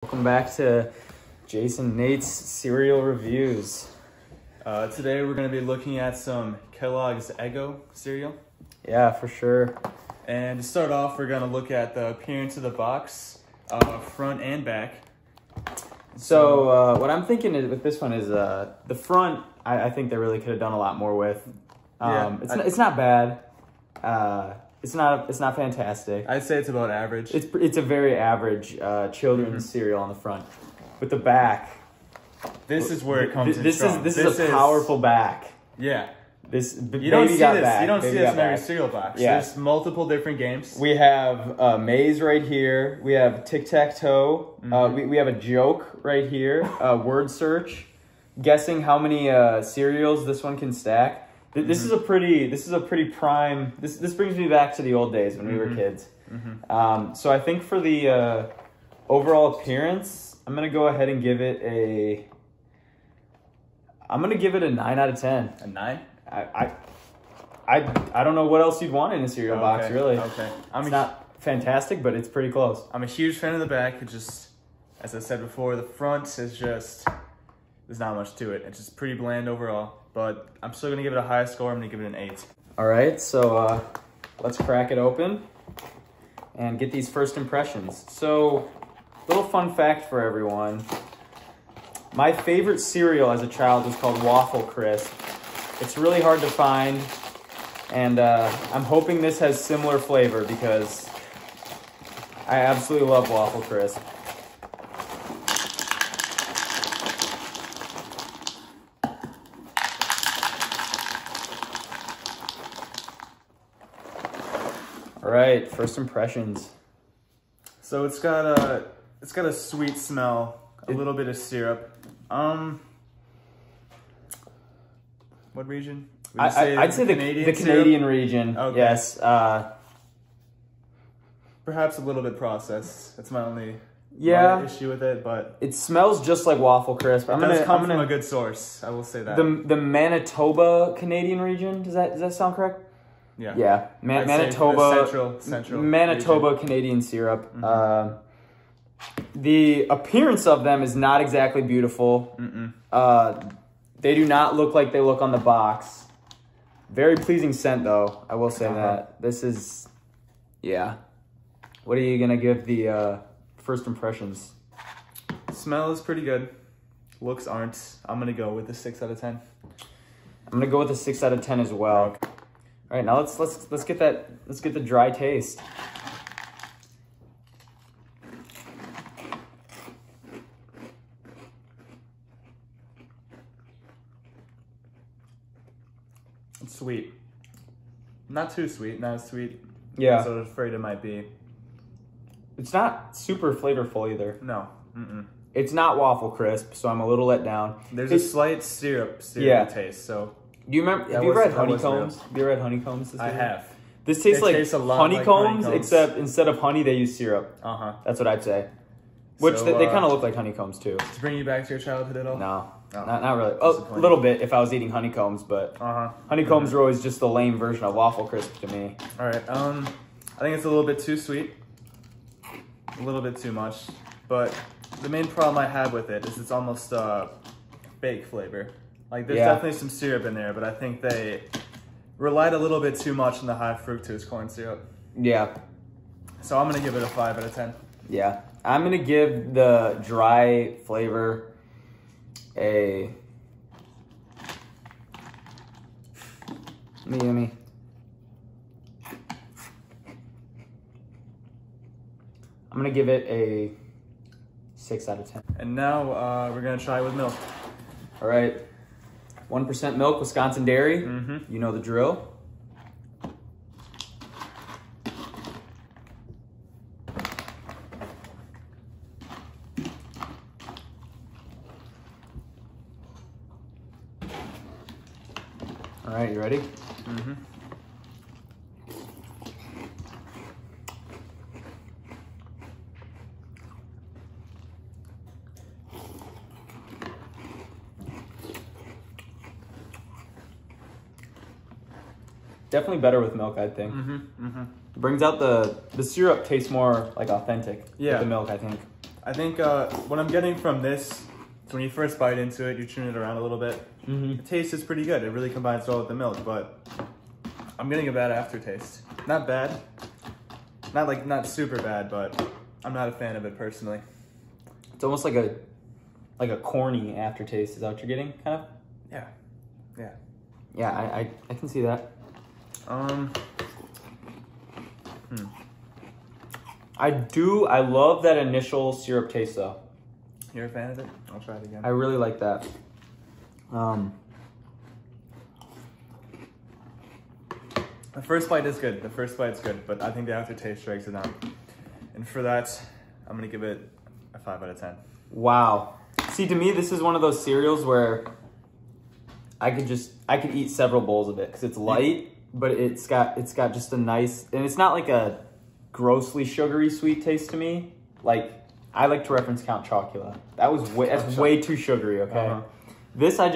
Welcome back to Jason and Nate's cereal reviews. Today we're going to be looking at some Kellogg's Eggo cereal. Yeah, for sure. And to start off, we're going to look at the appearance of the box, front and back. So what I'm thinking with this one is the front, I think they really could have done a lot more with. It's not bad. It's not fantastic. I'd say it's about average. It's a very average children's cereal on the front. With the back, this is where it comes in strong. This is a powerful back. Yeah. You don't see this. You don't see this in every cereal box. Yeah. There's multiple different games. We have maze right here. We have tic-tac-toe. We have a joke right here. Word search. Guessing how many cereals this one can stack. This is a pretty prime. This brings me back to the old days when we were kids. So I think for the overall appearance, I'm gonna go ahead and give it a 9 out of 10. A 9? I don't know what else you'd want in a cereal box, really. Okay. It's not fantastic, but it's pretty close. I'm a huge fan of the back. It just, as I said before, the front is just, there's not much to it. It's just pretty bland overall. But I'm still going to give it a high score. I'm going to give it an 8. All right, so let's crack it open and get these first impressions. So, little fun fact for everyone. My favorite cereal as a child was called Waffle Crisp. It's really hard to find, and I'm hoping this has similar flavor because I absolutely love Waffle Crisp. All right, first impressions. So it's got a sweet smell, a little bit of syrup. What region? I'd say the Canadian region. Okay. Yes. Perhaps a little bit processed. That's my only issue with it, but it smells just like Waffle Crisp. It does come from a good source. I will say that. The Manitoba Canadian region. Does that sound correct? Yeah. Yeah. Manitoba. Central Manitoba region. Canadian syrup. The appearance of them is not exactly beautiful. They do not look like they look on the box. Very pleasing scent, though. I will say that. This is, yeah. What are you going to give the first impressions? Smell is pretty good. Looks aren't. I'm going to go with a 6 out of 10. I'm going to go with a 6 out of 10 as well. All right, now let's get the dry taste. It's sweet. Not too sweet, not as sweet Yeah. as I was afraid it might be. It's not super flavorful either. No. It's not Waffle Crisp, so I'm a little let down. There's a slight syrup taste, so. Do you remember, have you read Honeycombs? Have you read Honeycombs? I have. This tastes like a lot honeycombs, like honeycombs, except instead of honey, they use syrup. That's what I'd say. Which So, they kind of look like honeycombs too. To bring you back to your childhood at all? No, Oh, not really. Oh, a little bit if I was eating honeycombs, but honeycombs are always just the lame version of Waffle Crisp to me. All right. I think it's a little bit too sweet. A little bit too much. But the main problem I have with it is it's almost fake flavor. Like there's definitely some syrup in there, but I think they relied a little bit too much on the high fructose corn syrup. Yeah. So I'm gonna give it a 5 out of 10. Yeah. I'm gonna give the dry flavor a yummy. I'm gonna give it a 6 out of 10. And now we're gonna try it with milk. All right. 1% milk, Wisconsin dairy. You know the drill. All right, you ready? Definitely better with milk, I think. It brings out the syrup tastes more like authentic with the milk, I think. I think what I'm getting from this is when you first bite into it, you tune it around a little bit. The taste is pretty good. It really combines well with the milk, but I'm getting a bad aftertaste. Not bad. Not super bad, but I'm not a fan of it personally. It's almost like a corny aftertaste. Is that what you're getting, kind of? Yeah. Yeah. Yeah, I can see that. I love that initial syrup taste though. You're a fan of it? I'll try it again. I really like that. The first bite is good. But I think the aftertaste drags it down. And for that, I'm gonna give it a 5 out of 10. Wow. See, to me, this is one of those cereals where I could eat several bowls of it because it's light, but it's got just a nice, and it's not like a grossly sugary sweet taste to me. Like, I like to reference Count Chocula. That's way too sugary, okay? This I'm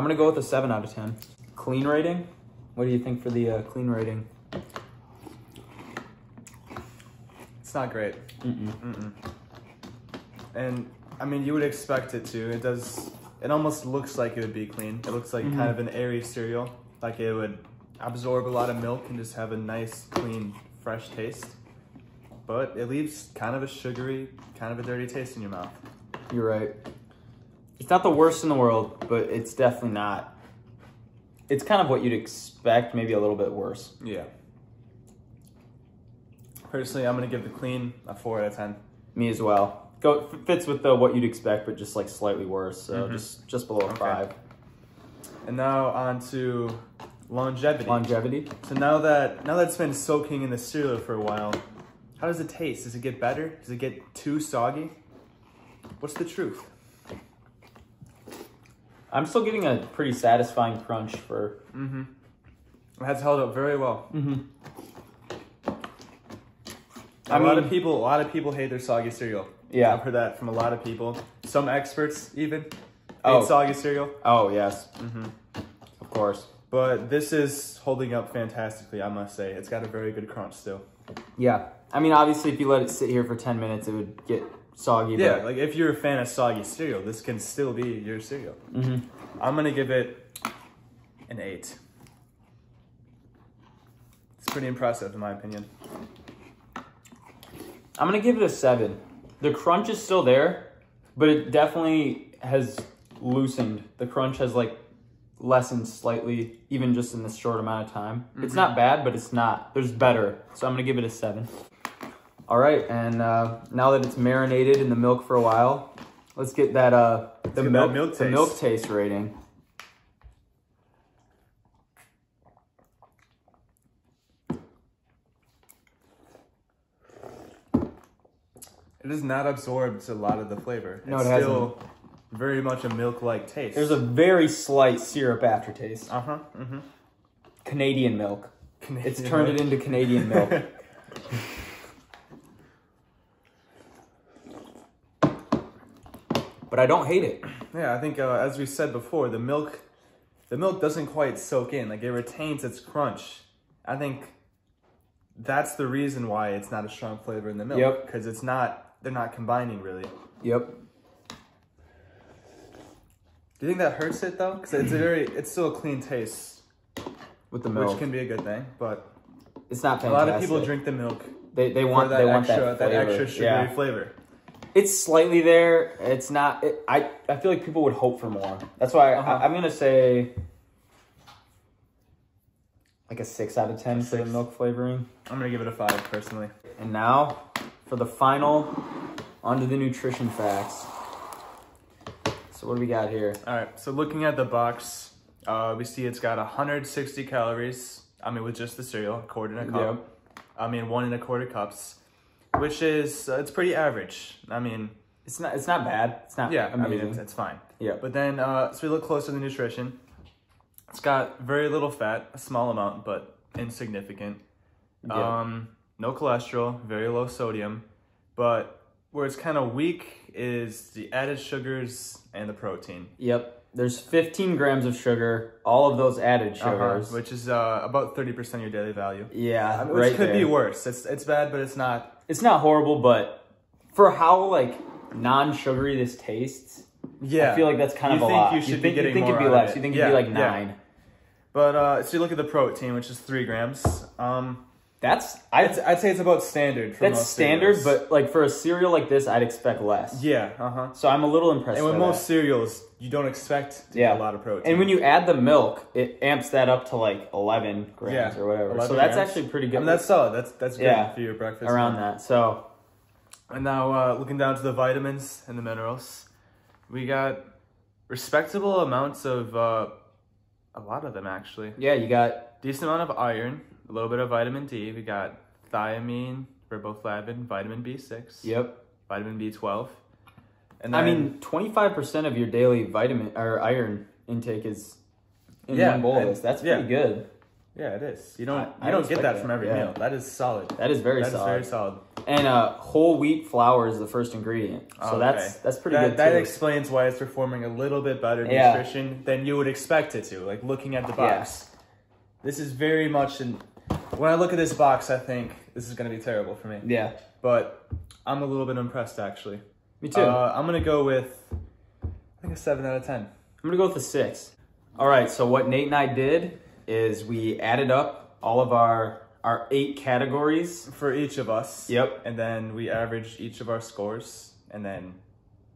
gonna go with a 7 out of 10. Clean rating? What do you think for the clean rating? It's not great. And I mean, you would expect it to. It almost looks like it would be clean. It looks like kind of an airy cereal. Like it would absorb a lot of milk and just have a nice, clean, fresh taste. But it leaves kind of a sugary, kind of a dirty taste in your mouth. You're right. It's not the worst in the world, but it's definitely not. It's kind of what you'd expect, maybe a little bit worse. Yeah. Personally, I'm going to give the clean a 4 out of 10. Me as well. Fits with what you'd expect, but just like slightly worse. So just below a 5. And now on to longevity. Longevity. So now that it's been soaking in the cereal for a while, how does it taste? Does it get better? Does it get too soggy? What's the truth? I'm still getting a pretty satisfying crunch for. It has held up very well. A lot of people hate their soggy cereal. Yeah, I've heard that from a lot of people. Some experts even hate soggy cereal. Oh yes, of course. But this is holding up fantastically, I must say. It's got a very good crunch still. Yeah, I mean, obviously, if you let it sit here for 10 minutes, it would get soggy. Yeah, but... like if you're a fan of soggy cereal, this can still be your cereal. I'm gonna give it an 8. It's pretty impressive in my opinion. I'm gonna give it a 7. The crunch is still there, but it definitely has loosened. The crunch has like lessened slightly, even just in this short amount of time. It's not bad, but it's not. There's better. So I'm gonna give it a 7. All right, and now that it's marinated in the milk for a while, let's get that the milk taste rating. It is not absorbed a lot of the flavor. No, it's it still very much a milk-like taste. There's a very slight syrup aftertaste. Canadian milk. It's turned it into Canadian milk. But I don't hate it. Yeah, I think as we said before, the milk doesn't quite soak in. Like it retains its crunch. I think that's the reason why it's not a strong flavor in the milk. Yep. Because they're not combining really. Yep. Do you think that hurts it though? Because it's still a clean taste with the milk, which can be a good thing. But it's not fantastic. A lot of people drink the milk. They want that extra sugary flavor. It's slightly there. It's not. I feel like people would hope for more. That's why I'm gonna say like a 6 out of 10 for the milk flavoring. I'm gonna give it a 5 personally. And now for the final, onto the nutrition facts. So what do we got here? All right. So looking at the box, we see it's got 160 calories. I mean, with just the cereal, a quarter and a cup. Yep. I mean, 1 1/4 cups. Which is, it's pretty average. I mean... It's not bad. It's not amazing. I mean, it's fine. Yeah. But then, so we look closer to the nutrition. It's got very little fat, a small amount, but insignificant. Yeah. No cholesterol, very low sodium. But where it's kind of weak is the added sugars and the protein. Yep. There's 15 grams of sugar, all of those added sugars. Which is about 30% of your daily value. Yeah, which could be worse. It's bad, but it's not. It's not horrible, but for how like non-sugary this tastes, I feel like that's kind of a lot. You think it'd be less. You think it'd be like 9. But so you look at the protein, which is 3 grams. I'd say it's about standard. For that's most standard, cereals. but like for a cereal like this, I'd expect less. Yeah. So I'm a little impressed. And with by most cereals, you don't expect to get a lot of protein. And when you add the milk, it amps that up to like 11 grams or whatever. So that's actually pretty good. I mean, that's solid. That's good for your breakfast. Around that. So, and now looking down to the vitamins and the minerals, we got respectable amounts of a lot of them actually. Yeah, you got decent amount of iron, a little bit of vitamin D. We got thiamine, riboflavin, vitamin B6. Yep. Vitamin B12. And then, I mean, 25% of your daily vitamin or iron intake is in one bowl. That's pretty good. Yeah, it is. You don't get that from every meal. That is solid. That is very solid. That is very solid. And whole wheat flour is the first ingredient. So that's pretty good too. That explains why it's performing a little bit better nutrition than you would expect it to. Like looking at the box. This is very much when I look at this box, I think this is going to be terrible for me. Yeah. But I'm a little bit impressed actually. Me too. I'm going to go with, I think, a 7 out of 10. I'm going to go with a 6. All right, so what Nate and I did is we added up all of our 8 categories. For each of us. Yep. And then we averaged each of our scores. And then,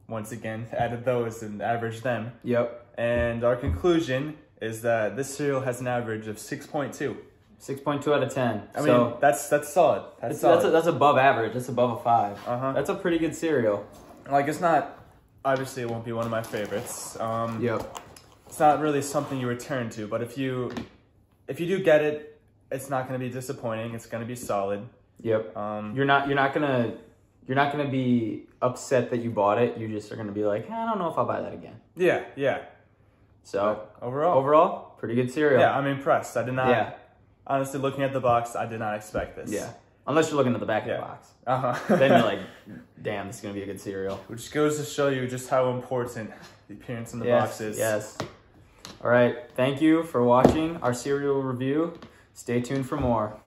once again, added those and averaged them. Yep. And our conclusion is that this cereal has an average of 6.2. 6.2 out of 10. I mean, that's solid. That's above average. That's above a 5. That's a pretty good cereal. Like, it's not, obviously it won't be one of my favorites. Yep. It's not really something you return to, but if you do get it, it's not going to be disappointing. It's going to be solid. Yep. You're not gonna be upset that you bought it. You just are gonna be like, I don't know if I'll buy that again. Yeah. So but overall, pretty good cereal. Yeah, I'm impressed. I did not. Yeah. Honestly, looking at the box, I did not expect this. Yeah. Unless you're looking at the back of the box. Then you're like, damn, this is going to be a good cereal. Which goes to show you just how important the appearance in the box is. Yes. All right. Thank you for watching our cereal review. Stay tuned for more.